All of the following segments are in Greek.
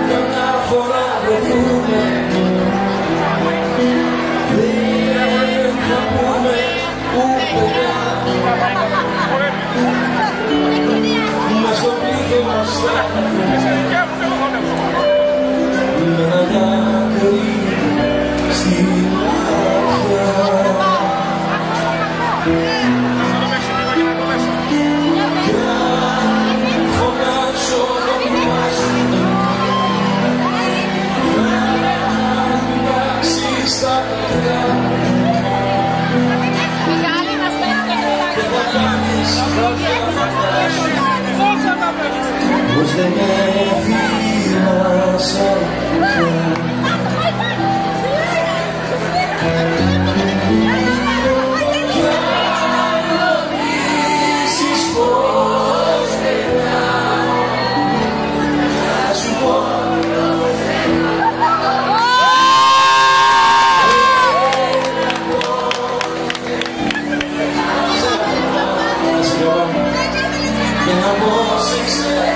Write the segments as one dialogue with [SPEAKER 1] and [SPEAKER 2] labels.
[SPEAKER 1] καμιά φορά βρεθούμε, δεν θα πούμε ούτε μες στο πλήθος θα έρθουμε με ένα δάκρυ στη μάτια. Πως δεν με θυμάσαι πια. Κι αν νομίζεις πως περνάω, θα σου πω και να πω σε ξέρω.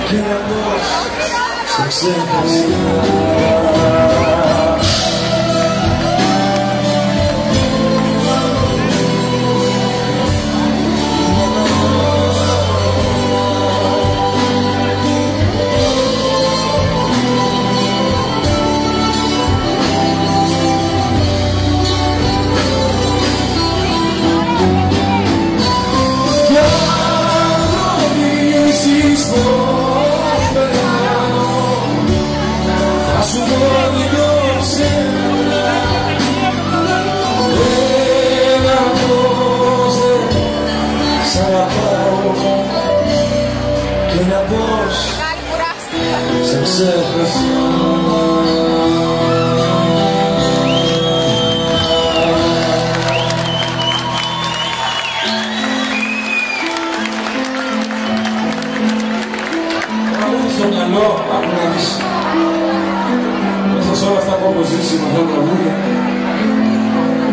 [SPEAKER 1] Και να πώς σε ξέχασα. Και να πώς σε ξέχασα. Στο μυαλό, άκου να δεις, μέσα σε όλα αυτά που έχω ζήσει με αυτό το τραγούδι,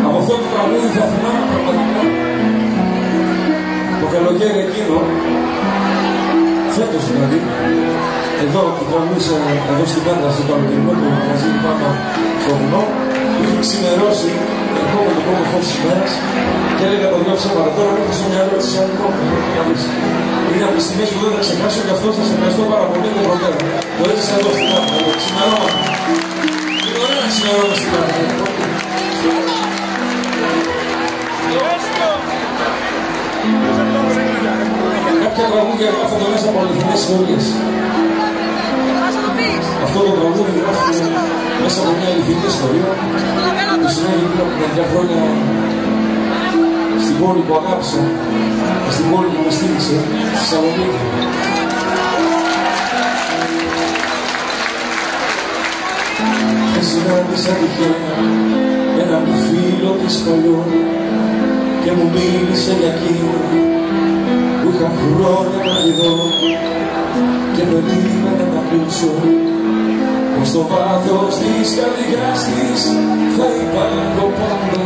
[SPEAKER 1] από αυτό το τραγούδι θα θυμάμαι πραγματικά το καλοκαίρι εκείνο, φέτος δηλαδή, εδώ που τραγούδισα εδώ στην Πάτρα, στο καλοκαιρινό του μαγαζίνι πάνω στο βουνό, που είχε ξημερώσει ερχόμενο το πρώτο φως της ημέρας και έλεγα το δυο ψέματα τώρα που έχω στο μυαλό της ακόμα. Είναι από τις στιγμές που δεν θα ξεχάσω και αυτό σας ευχαριστώ πάρα πολύ και προτέρα. Το έζησα εδώ στην Πάτρα, ξημερώματα. Είναι ωραία να ξημερώματα στην Πάτρα. Κάποια τραγούδια γράφονται μέσα από αληθινές ιστορίες. Αυτό το τραγούδι γράφεται μέσα από μια αληθινή ιστορία που συνέβη πριν από μερικά χρόνια στην πόλη που αγάπησα και στην πόλη που με στήριξε, στη Θεσσαλονίκη. Και συνάντησα τυχαία έναν φίλο της παλιό και μου μίλησε για εκείνο που είχα χρόνια να τη δω και περίμενα να ακούσω πως στο βάθος της καρδιάς της θα υπάρχω πάντα.